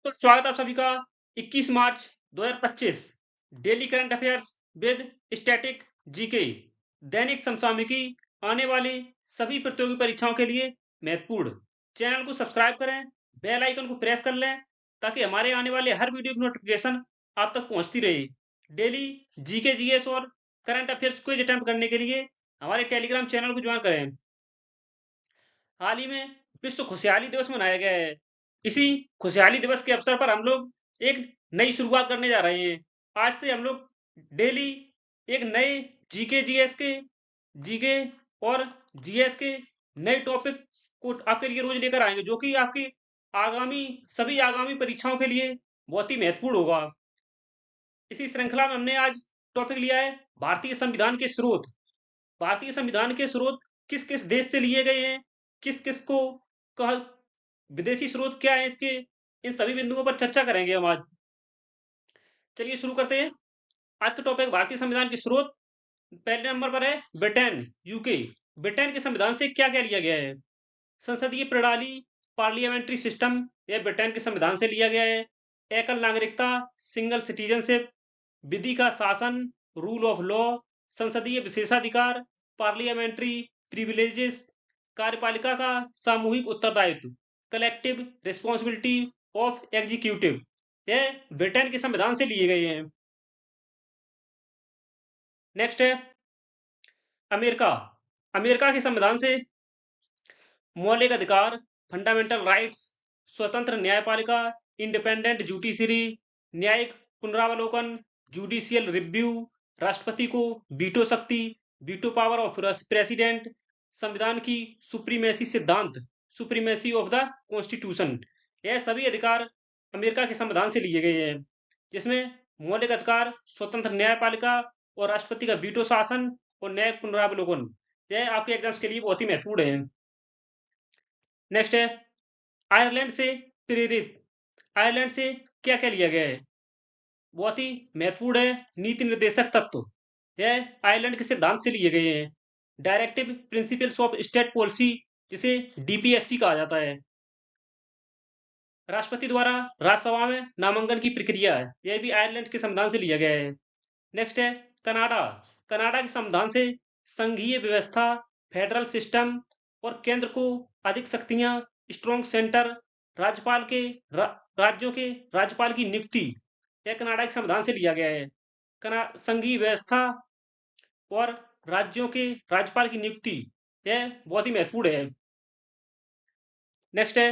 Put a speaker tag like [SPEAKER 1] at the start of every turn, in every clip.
[SPEAKER 1] तो स्वागत है आप सभी का 21 मार्च 2025 daily current affairs with static GK दैनिक समसामयिकी आने वाली सभी प्रतियोगी परीक्षाओं के लिए महत्वपूर्ण। चैनल को सब्सक्राइब करें, बेल आइकन को प्रेस कर लें ताकि हमारे आने वाले हर वीडियो की नोटिफिकेशन आप तक पहुंचती रहे। डेली जीके जीएस और करंट अफेयर्स क्विज अटेम्प्ट करने के लिए हमारे टेलीग्राम चैनल को ज्वाइन करें। हाल ही में विश्व खुशहाली दिवस मनाया गया है। इसी खुशहाली दिवस के अवसर पर हम लोग एक नई शुरुआत करने जा रहे हैं। आज से हम लोग डेली एक नए जीके और जीएस के नए टॉपिक को आपके लिए रोज लेकर आएंगे, जो कि आपकी सभी आगामी परीक्षाओं के लिए बहुत ही महत्वपूर्ण होगा। इसी श्रृंखला में हमने आज टॉपिक लिया है भारतीय संविधान के स्रोत। भारतीय संविधान के स्रोत किस किस देश से लिए गए हैं, किस किस को कहा, विदेशी स्रोत क्या है इसके, इन सभी बिंदुओं पर चर्चा करेंगे हम आज। चलिए शुरू करते हैं। आज का टॉपिक भारतीय संविधान के स्रोत। पहले नंबर पर है ब्रिटेन, यूके। ब्रिटेन के संविधान से क्या क्या लिया गया है? संसदीय प्रणाली, पार्लियामेंट्री सिस्टम, यह ब्रिटेन के संविधान से लिया गया है। एकल नागरिकता, सिंगल सिटीजनशिप, विधि का शासन, रूल ऑफ लॉ, संसदीय विशेषाधिकार, पार्लियामेंट्री प्रिविलेजेस, कार्यपालिका का सामूहिक उत्तरदायित्व, कलेक्टिव रिस्पॉन्सिबिलिटी ऑफ एग्जीक्यूटिव, यह ब्रिटेन के संविधान से लिए गए हैं। नेक्स्ट है अमेरिका। अमेरिका के संविधान से मौलिक अधिकार, फंडामेंटल राइट्स, स्वतंत्र न्यायपालिका, इंडिपेंडेंट जुडिशरी, न्यायिक पुनरावलोकन, जुडिशियल रिव्यू, राष्ट्रपति को वीटो शक्ति, वीटो पावर ऑफ प्रेसिडेंट, संविधान की सुप्रीमेसी सिद्धांत, सुप्रीमेसी ऑफ द कॉन्स्टिट्यूशन, यह सभी अधिकार अमेरिका के संविधान से लिए गए हैं, जिसमें मौलिक अधिकार, स्वतंत्र न्यायपालिका और राष्ट्रपति का वीटो शासन और न्यायिक पुनरावलोकन, यह आपके एग्जाम्स के लिए बहुत ही महत्वपूर्ण है। नेक्स्ट है आयरलैंड से प्रेरित। आयरलैंड से क्या क्या लिया गया है? बहुत ही महत्वपूर्ण है नीति निर्देशक तत्व, यह आयरलैंड के सिद्धांत से लिए गए हैं। Directive principles of state policy, जिसे डीपीएसपी कहा जाता है। राष्ट्रपति द्वारा राज्यसभा में नामांकन की प्रक्रिया है, यह भी आयरलैंड के संविधान से लिया गया है। नेक्स्ट है कनाडा। कनाडा के संविधान से संघीय व्यवस्था, फेडरल सिस्टम और केंद्र को अधिक शक्तियां, स्ट्रॉन्ग सेंटर, राज्यों के राज्यपाल की नियुक्ति, यह कनाडा के संविधान से लिया गया है। संघीय व्यवस्था और राज्यों के राज्यपाल की नियुक्ति, यह बहुत ही महत्वपूर्ण है। नेक्स्ट है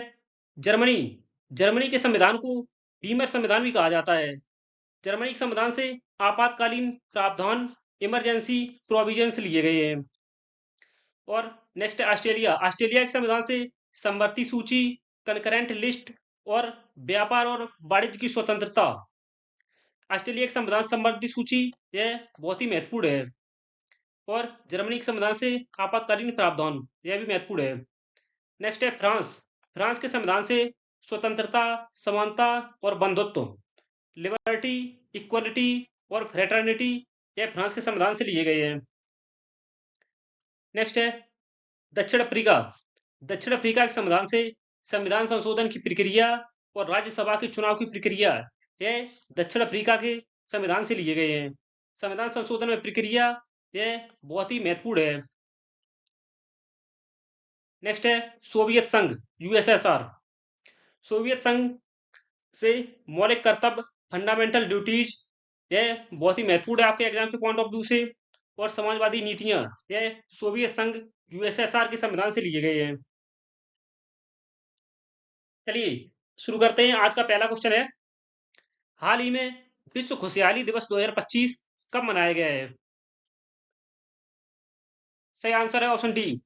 [SPEAKER 1] जर्मनी। जर्मनी के संविधान को बीमर संविधान भी कहा जाता है। जर्मनी के संविधान से आपातकालीन प्रावधान, इमरजेंसी प्रोविजंस लिए गए हैं। और नेक्स्ट ऑस्ट्रेलिया। ऑस्ट्रेलिया के संविधान से समवर्ती सूची, कंकरेंट लिस्ट और व्यापार और वाणिज्य की स्वतंत्रता। ऑस्ट्रेलिया के संविधान समवर्ती सूची, यह बहुत ही महत्वपूर्ण है। और जर्मनी के संविधान से आपातकालीन प्रावधान, यह भी महत्वपूर्ण है। नेक्स्ट है फ्रांस। फ्रांस के संविधान से स्वतंत्रता, समानता और बंधुत्व, लिबर्टी, इक्वलिटी और फ्रेटर्निटी, यह फ्रांस के संविधान से लिए गए हैं। नेक्स्ट है दक्षिण अफ्रीका। दक्षिण अफ्रीका के संविधान से संविधान संशोधन की प्रक्रिया और राज्यसभा के चुनाव की प्रक्रिया, यह दक्षिण अफ्रीका के संविधान से लिए गए हैं। संविधान संशोधन में प्रक्रिया, यह बहुत ही महत्वपूर्ण है। नेक्स्ट है सोवियत संघ, यूएसएसआर। सोवियत संघ से मौलिक कर्तव्य, फंडामेंटल ड्यूटीज, यह बहुत ही महत्वपूर्ण है आपके एग्जाम के पॉइंट ऑफ व्यू से। और समाजवादी नीतियां, यह सोवियत संघ यूएसएसआर के संविधान से लिए गए हैं। चलिए शुरू करते हैं। आज का पहला क्वेश्चन है हाल ही में विश्व खुशहाली दिवस 2025 कब मनाया गया है? सही आंसर है ऑप्शन डी।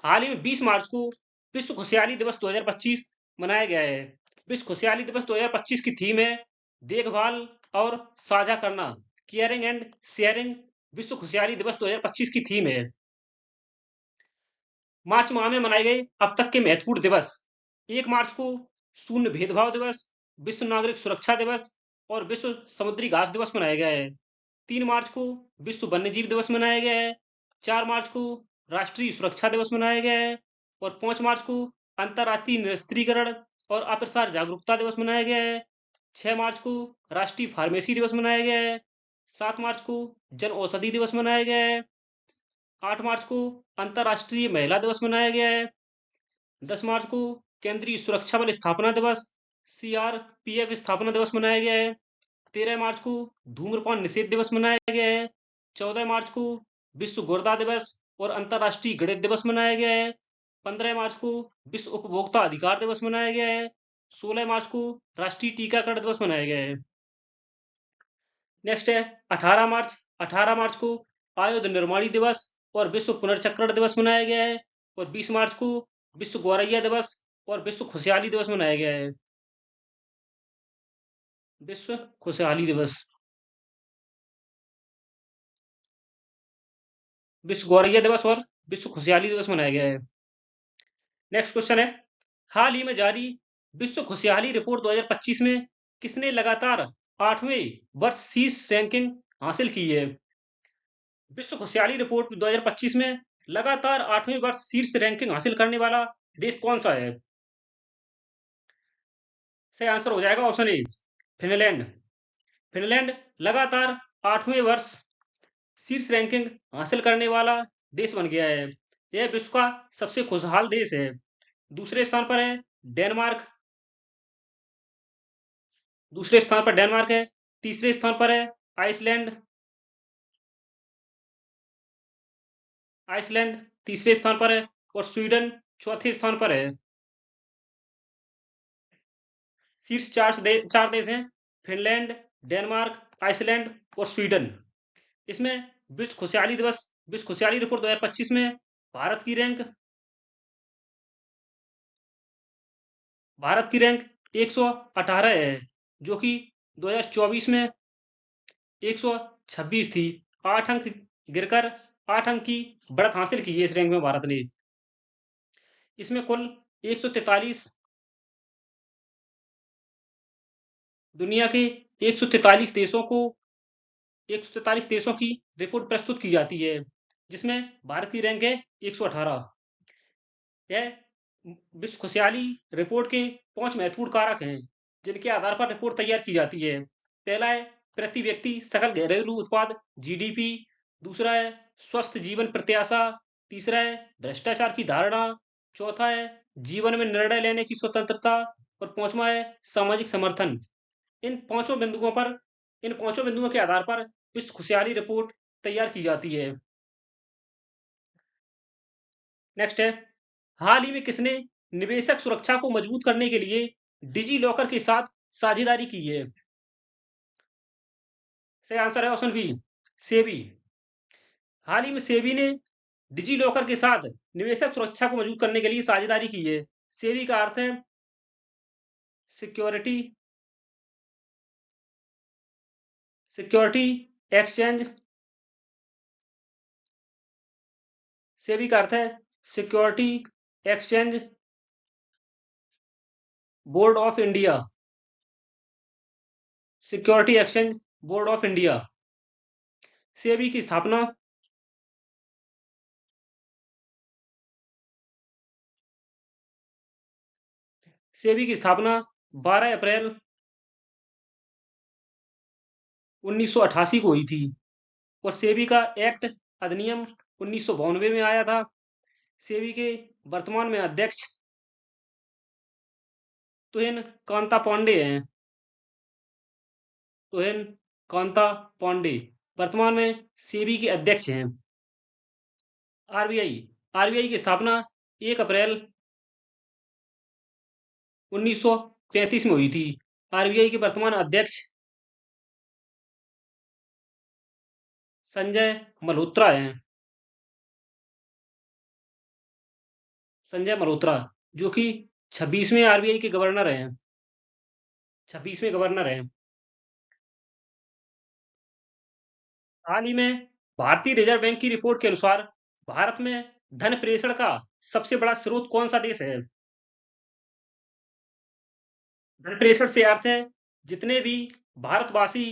[SPEAKER 1] हाल ही में 20 मार्च को विश्व खुशहाली दिवस 2025 मनाया गया है। विश्व खुशहाली दिवस 2025 की थीम है देखभाल और साझा करना, केयरिंग एंड शेयरिंग। विश्व खुशहाली दिवस 2025 की थीम है। मार्च माह में मनाए गए अब तक के महत्वपूर्ण दिवस: 1 मार्च को शून्य भेदभाव दिवस, विश्व नागरिक सुरक्षा दिवस और विश्व समुद्री घास दिवस मनाया गया है। 3 मार्च को विश्व वन्यजीव दिवस मनाया गया है। 4 मार्च को राष्ट्रीय सुरक्षा दिवस मनाया गया है। और 5 मार्च को अंतर्राष्ट्रीय निरस्त्रीकरण और अप्रसार जागरूकता दिवस मनाया गया है। 6 मार्च को राष्ट्रीय फार्मेसी दिवस मनाया गया है। 7 मार्च को जन औषधि दिवस मनाया गया है। 8 मार्च को अंतर्राष्ट्रीय महिला दिवस मनाया गया है। 10 मार्च को केंद्रीय सुरक्षा बल स्थापना दिवस सीआरपीएफ स्थापना दिवस मनाया गया है। 13 मार्च को धूम्रपान निषेध दिवस मनाया गया है। 14 मार्च को विश्व गुर्दा दिवस और अंतर्राष्ट्रीय गणित दिवस मनाया गया है। 15 मार्च को विश्व उपभोक्ता अधिकार दिवस मनाया गया है। 16 मार्च को राष्ट्रीय टीकाकरण दिवस मनाया गया है। नेक्स्ट है 18 मार्च। 18 मार्च को आयुध निर्माणी दिवस और विश्व पुनर्चक्रण दिवस मनाया गया है। और 20 मार्च को विश्व गौरैया दिवस और विश्व खुशहाली दिवस मनाया गया है। विश्व खुशहाली दिवस, विश्व गौरैया दिवस और विश्व खुशहाली दिवस मनाया गया है। नेक्स्ट क्वेश्चन है, हाल ही में जारी विश्व खुशहाली रिपोर्ट 2025 में किसने लगातार 8वें वर्ष शीर्ष रैंकिंग हासिल की है? विश्व खुशहाली रिपोर्ट 2025 में लगातार 8वें वर्ष शीर्ष रैंकिंग हासिल करने वाला देश कौन सा है? सही आंसर हो जाएगा ऑप्शन ए, फिनलैंड। फिनलैंड लगातार 8वें वर्ष शीर्ष रैंकिंग हासिल करने वाला देश बन गया है। यह विश्व का सबसे खुशहाल देश है। दूसरे स्थान पर है डेनमार्क। दूसरे स्थान पर डेनमार्क है। तीसरे स्थान पर है आइसलैंड। आइसलैंड तीसरे स्थान पर है और स्वीडन चौथे स्थान पर है। शीर्ष चार देश हैं, फिनलैंड, डेनमार्क, आइसलैंड और स्वीडन। इसमें विश्व खुशहाली रिपोर्ट 2025 में भारत की रैंक 118 है, जो कि 2024 में 126 थी। 8 अंक गिरकर 8 अंक की बढ़त हासिल की है इस रैंक में भारत ने। इसमें कुल 143 दुनिया के 143 देशों की रिपोर्ट प्रस्तुत की जाती है, जिसमें भारत की रैंक है 118। यह विश्व खुशहाली रिपोर्ट के 5 महत्वपूर्ण कारक हैं, जिनके आधार पर रिपोर्ट तैयार की जाती है। पहला है प्रति व्यक्ति सकल घरेलू उत्पाद जीडीपी। दूसरा है स्वस्थ जीवन प्रत्याशा। तीसरा है भ्रष्टाचार की धारणा। चौथा है जीवन में निर्णय लेने की स्वतंत्रता। और पांचवा है सामाजिक समर्थन। इन पांचों बिंदुओं के आधार पर विश्व खुशहाली रिपोर्ट तैयार की जाती है। नेक्स्ट है, हाल ही में किसने निवेशक सुरक्षा को मजबूत करने के लिए डिजी लॉकर के साथ साझेदारी की है? सही आंसर है ऑप्शन बी, सेबी। हाल ही में सेबी ने डिजी लॉकर के साथ निवेशक सुरक्षा को मजबूत करने के लिए साझेदारी की है। सेबी का अर्थ है सिक्योरिटी सिक्योरिटी एक्सचेंज। सेबी का अर्थ है security exchange board of India. Security exchange board of India. SEBI की स्थापना सेबी की स्थापना 12 अप्रैल 1988 को हुई थी और सेबी का एक्ट अधिनियम 1992 में आया था। सेबी के वर्तमान में अध्यक्ष तुहिन कांता पांडे हैं। तुहिन कांता पांडे वर्तमान में सेबी के अध्यक्ष हैं। आरबीआई आरबीआई की स्थापना 1 अप्रैल 1935 में हुई थी। आरबीआई के वर्तमान अध्यक्ष संजय मल्होत्रा हैं। संजय मल्होत्रा, जो कि 26वें आरबीआई के गवर्नर हैं। 26वें गवर्नर हैं। हाल ही में भारतीय रिजर्व बैंक की रिपोर्ट के अनुसार भारत में धन प्रेषण का सबसे बड़ा स्रोत कौन सा देश है? धन प्रेषण से अर्थ है जितने भी भारतवासी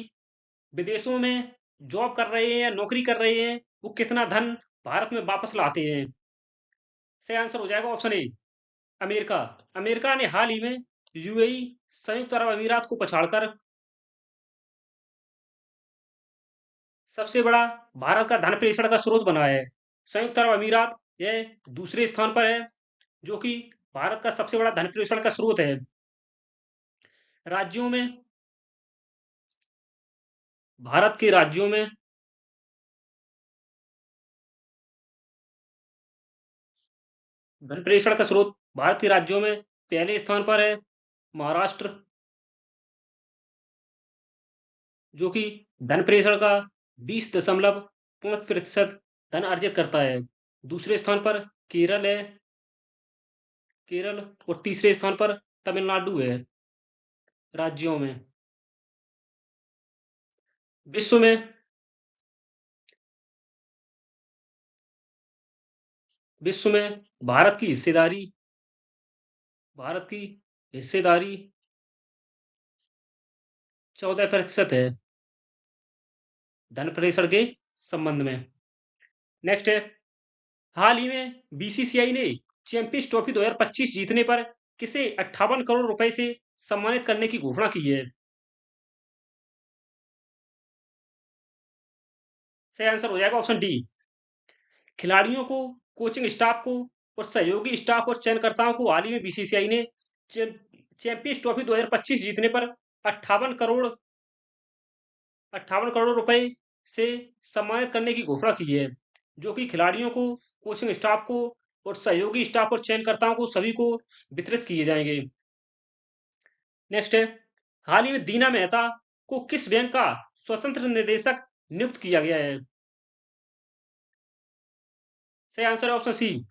[SPEAKER 1] विदेशों में जॉब कर रहे हैं या नौकरी कर रहे हैं, वो कितना धन भारत में वापस लाते हैं। सही आंसर हो जाएगा ऑप्शन ए, अमेरिका। अमेरिका ने हाल ही में यूएई संयुक्त अरब अमीरात को पछाड़कर सबसे बड़ा भारत का धन प्रेषण का स्रोत बना है। संयुक्त अरब अमीरात यह दूसरे स्थान पर है, जो कि भारत का सबसे बड़ा धन प्रेषण का स्रोत है। राज्यों में भारत के राज्यों में धन प्रेषण का स्रोत भारत के राज्यों में पहले स्थान पर है महाराष्ट्र, जो कि धन प्रेषण का 20.5% धन अर्जित करता है। दूसरे स्थान पर केरल है, केरल, और तीसरे स्थान पर तमिलनाडु है। राज्यों में विश्व में विश्व में भारत की हिस्सेदारी 14% है धन प्रेषण के संबंध में। नेक्स्ट है, हाल ही में बीसीसीआई ने चैंपियंस ट्रॉफी 2025 जीतने पर किसे 58 करोड़ रुपए से सम्मानित करने की घोषणा की है। सही आंसर हो जाएगा ऑप्शन डी। खिलाड़ियों को, कोचिंग स्टाफ को और सहयोगी स्टाफ और चयनकर्ताओं को हाल ही में बीसीसीआई ने चैंपियंस ट्रॉफी 2025 जीतने पर 58 करोड़ रुपए से सम्मानित करने की घोषणा की है, जो कि खिलाड़ियों को, कोचिंग स्टाफ को और सहयोगी स्टाफ और चयनकर्ताओं को सभी को वितरित किए जाएंगे। नेक्स्ट है, हाल ही में दीना मेहता को किस बैंक का स्वतंत्र निदेशक नियुक्त किया गया है। सही आंसर है ऑप्शन सी।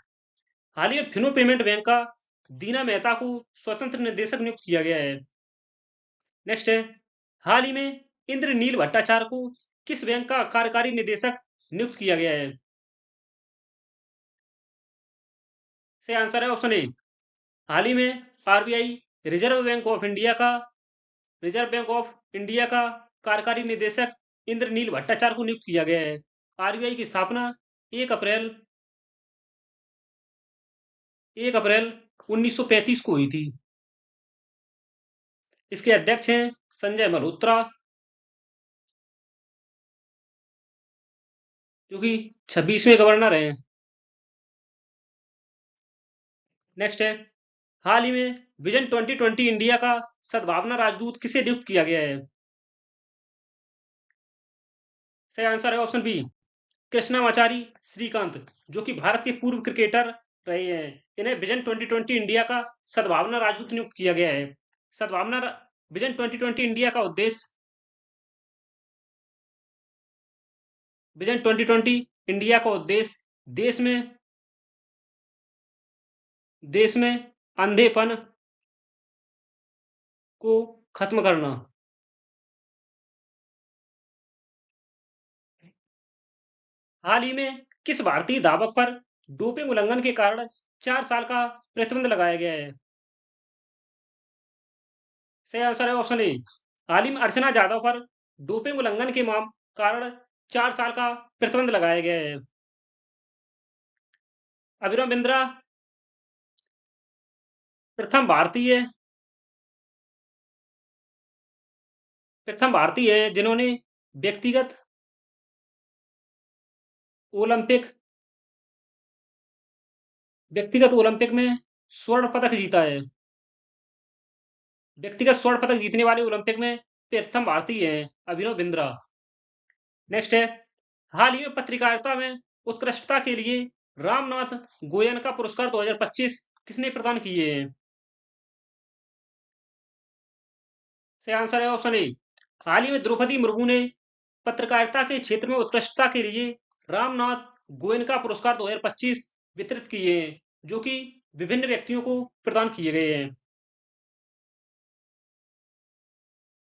[SPEAKER 1] हाल ही में फिनो पेमेंट बैंक का दीना मेहता को स्वतंत्र निदेशक नियुक्त किया गया है। नेक्स्ट है, हाल ही में इंद्रनील भट्टाचार्य को किस बैंक का कार्यकारी निदेशक नियुक्त किया गया है। सही आंसर है ऑप्शन ए। हाल ही में RBI reserve bank of India का कार्यकारी निदेशक इंद्रनील भट्टाचार्य को नियुक्त किया गया है। आरबीआई की स्थापना 1 अप्रैल 1935 को हुई थी। इसके अध्यक्ष हैं संजय मल्होत्रा, जो कि 26वें गवर्नर हैं। नेक्स्ट है, हाल ही में विजन 2020 इंडिया का सद्भावना राजदूत किसे नियुक्त किया गया है। सही आंसर है ऑप्शन बी, कृष्णामाचारी श्रीकांत, जो कि भारत के पूर्व क्रिकेटर रहे हैं। इन्हें विजन 2020 इंडिया का सद्भावना राजदूत नियुक्त किया गया है। सद्भावना विजन 2020 इंडिया का उद्देश्य विजन 2020 इंडिया का उद्देश्य देश में अंधेपन को खत्म करना। हाल ही में किस भारतीय धावक पर डोपिंग उल्लंघन के कारण 4 साल का प्रतिबंध लगाया गया है। सही आंसर है ऑप्शन ए। हाल ही में अर्चना जाधव पर डोपिंग उल्लंघन के कारण 4 साल का प्रतिबंध लगाया गया है। अभिनव बिंद्रा प्रथम भारतीय है जिन्होंने व्यक्तिगत ओलंपिक में स्वर्ण पदक जीता है। व्यक्तिगत स्वर्ण पदक जीतने वाले ओलंपिक में प्रथम भारतीय हैं अभिनव बिंद्रा। नेक्स्ट है, हाल ही में पत्रकारिता में उत्कृष्टता के लिए रामनाथ गोयनका पुरस्कार 2025 किसने प्रदान किए हैं। सही आंसर है ऑप्शन ए। हाल ही में द्रौपदी मुर्मू ने पत्रकारिता के क्षेत्र में उत्कृष्टता के लिए रामनाथ गोयनका पुरस्कार 2025 वितरित किए हैं, जो कि विभिन्न व्यक्तियों को प्रदान किए गए हैं।